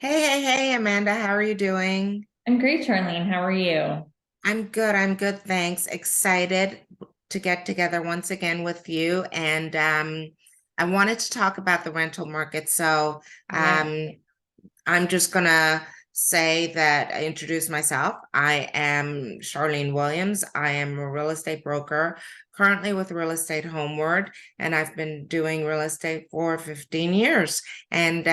Hey, Amanda, how are you doing? I'm great, Charlene. How are you? I'm good, thanks. Excited to get together once again with you. And I wanted to talk about the rental market. So Yeah. um, I'm just gonna say that I introduce myself. I am Charlene Williams. I am a real estate broker, currently with Real Estate Homeward, and I've been doing real estate for 15 years. And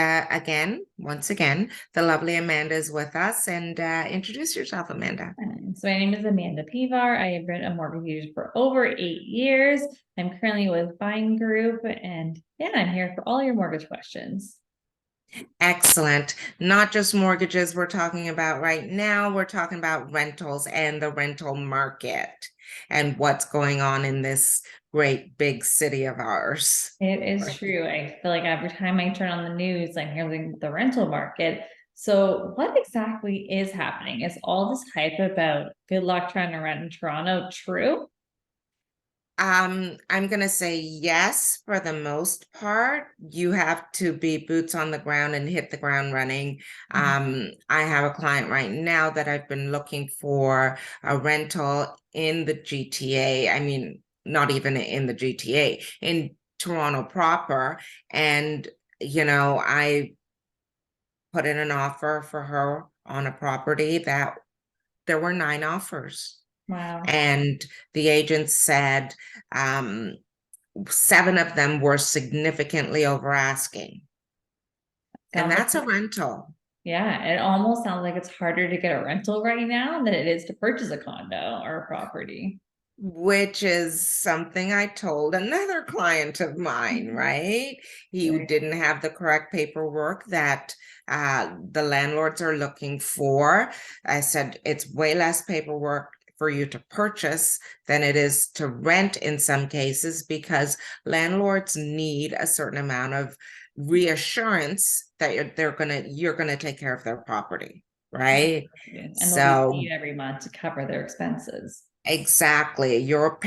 once again, the lovely Amanda is with us. And introduce yourself, Amanda. So my name is Amanda Pivar. I have been a mortgage agent for over 8 years. I'm currently with Buying Group, and yeah, I'm here for all your mortgage questions. Excellent. Not just mortgages we're talking about right now, we're talking about rentals and the rental market and what's going on in this great big city of ours. It is true. I feel like every time I turn on the news, I'm hearing the rental market. So, what exactly is happening? Is all this hype about good luck trying to rent in Toronto true? I'm gonna say yes for the most part. You have to be boots on the ground and hit the ground running. I have a client right now that I've been looking for a rental in the GTA. I mean, not even in the GTA, in Toronto proper. And, I put in an offer for her on a property that there were 9 offers. Wow. And the agent said, um, 7 of them were significantly over asking. And Sounds like that's a rental, Yeah, it almost sounds like it's harder to get a rental right now than it is to purchase a condo or a property. which is something I told another client of mine, Mhm. right? He Very didn't have the correct paperwork that the landlords are looking for. I said, it's way less paperwork for you to purchase than it is to rent in some cases because landlords need a certain amount of reassurance that you're gonna take care of their property, right? Exactly. And they'll be So paid every month to cover their expenses. exactly. Your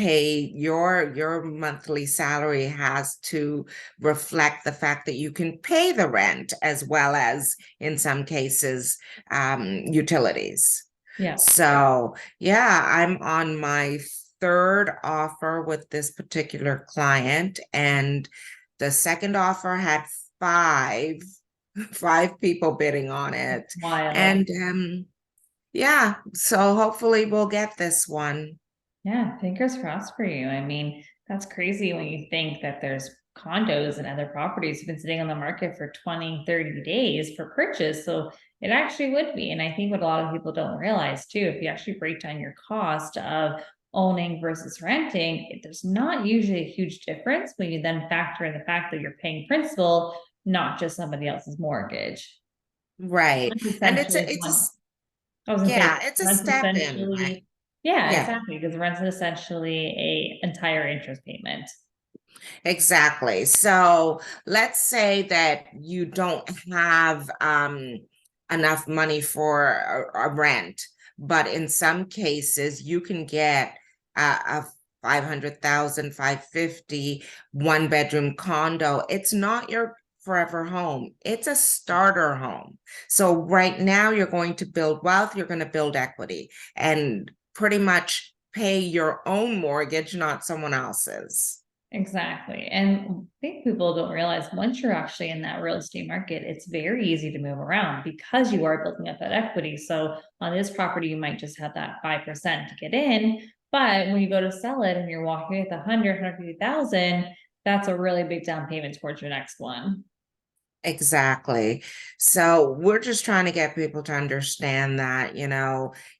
monthly salary has to reflect the fact that you can pay the rent as well as in some cases utilities. Yeah. So yeah, I'm on my third offer with this particular client, and the second offer had five five people bidding on it. Wild. And yeah, so hopefully we'll get this one. Yeah, fingers crossed for you. I mean, that's crazy when you think that there's condos and other properties have been sitting on the market for 20, 30 days for purchase. So it actually would be. And I think what a lot of people don't realize too, if you actually break down your cost of owning versus renting, there's not usually a huge difference when you then factor in the fact that you're paying principal, not just somebody else's mortgage. Right. Rent And essentially is one. I was gonna say yeah, it's a rent's step in, right? essentially, yeah, Yeah, exactly, because rent's essentially a entire interest payment. exactly. So let's say that you don't have enough money for a rent, but in some cases you can get a 500,000, 550 one-bedroom condo. It's not your forever home. It's a starter home. So right now you're going to build wealth, you're going to build equity and pretty much pay your own mortgage, not someone else's. Exactly. And I think people don't realize once you're actually in that real estate market, it's very easy to move around because you are building up that equity. So on this property, you might just have that 5% to get in. But when you go to sell it and you're walking with 150,000, that's a really big down payment towards your next one. Exactly. So we're just trying to get people to understand that,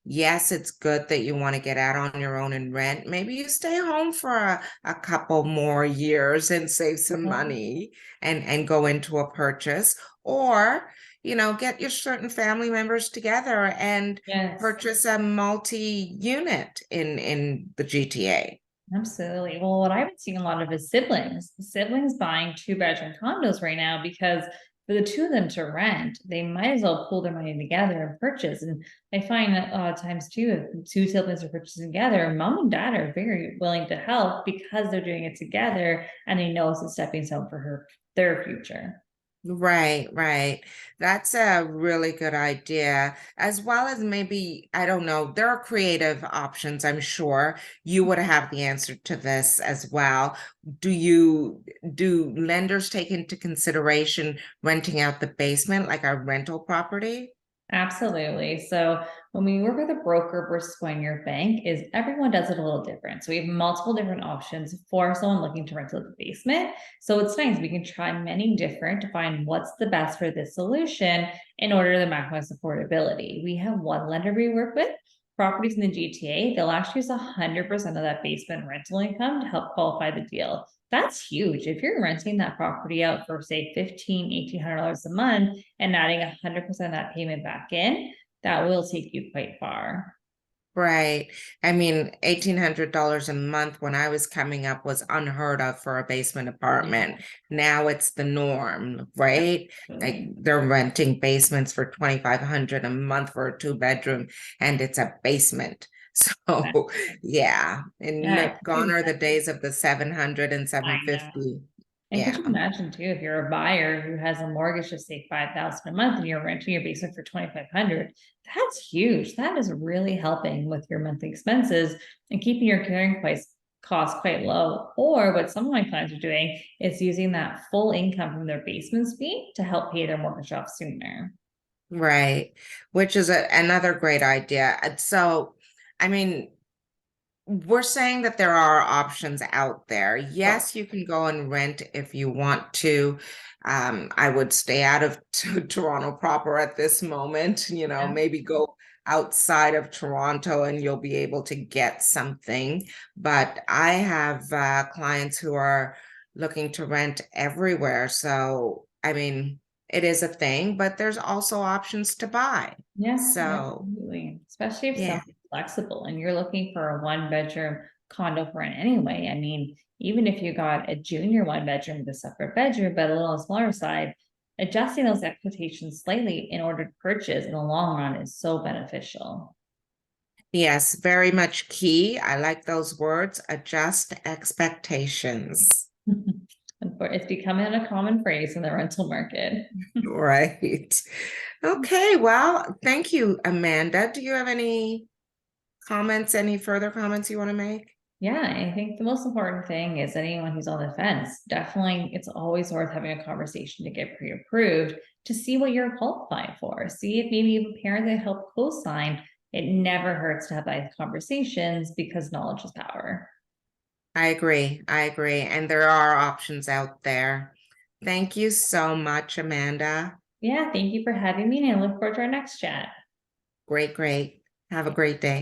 yes, it's good that you want to get out on your own and rent. Maybe you stay home for a couple more years and save some Yeah. money and go into a purchase, or, get your certain family members together and Yes. purchase a multi-unit in the GTA. Absolutely. Well, what I've been seeing a lot of is siblings buying two-bedroom condos right now because for the two of them to rent, they might as well pull their money together and purchase. And I find that a lot of times too, if two siblings are purchasing together, mom and dad are very willing to help because they're doing it together and they know it's a stepping stone for their future. Right, right. That's a really good idea. As well as maybe, I don't know, there are creative options, I'm sure. You would have the answer to this as well. Do lenders take into consideration renting out the basement like a rental property? Absolutely. So when we work with a broker versus going your bank, is everyone does it a little different. So we have multiple different options for someone looking to rent out the basement. So it's nice. We can try many different to find what's the best for this solution in order to maximize affordability. We have one lender we work with, properties in the GTA. They'll actually use 100% of that basement rental income to help qualify the deal. That's huge. If you're renting that property out for say $1,500, $1,800 a month and adding 100% of that payment back in, that will take you quite far. Right. I mean, $1,800 a month when I was coming up was unheard of for a basement Yeah, apartment. Now it's the norm, right? Like absolutely. they're renting basements for 2,500 a month for a two-bedroom, and it's a basement. Yeah, So yeah, and yeah, could gone you are the days of the 700 and I seven know. fifty. And could you Yeah. imagine too, if you're a buyer who has a mortgage of say 5,000 a month and you're renting your basement for 2,500, that's huge. That is really helping with your monthly expenses and keeping your carrying price costs quite low. Or what some of my clients are doing is using that full income from their basement fee to help pay their mortgage off sooner. Right. Which is another great idea. And so, I mean, we're saying that there are options out there. Well, Yes, you can go and rent if you want to. I would stay out of Toronto proper at this moment, yeah. maybe go outside of Toronto and you'll be able to get something. But I have clients who are looking to rent everywhere. So, I mean, it is a thing, but there's also options to buy. Yeah, yeah, So, absolutely. Especially if yeah. something's flexible and you're looking for a one bedroom condo for rent anyway. I mean, even if you got a junior one bedroom with a separate bedroom, but a little smaller side, adjusting those expectations slightly in order to purchase in the long run is so beneficial. Yes, very much key. I like those words, adjust expectations. It's becoming a common phrase in the rental market. Right. Okay, well, thank you, Amanda. Do you have any comments, any further comments you want to make? Yeah, I think the most important thing is anyone who's on the fence, definitely it's always worth having a conversation to get pre-approved to see what you're qualified for. See if maybe you have a parent that helped co-sign. It never hurts to have those conversations because knowledge is power. I agree. I agree. And there are options out there. Thank you so much, Amanda. Yeah, thank you for having me and I look forward to our next chat. Great, great. Have a great day.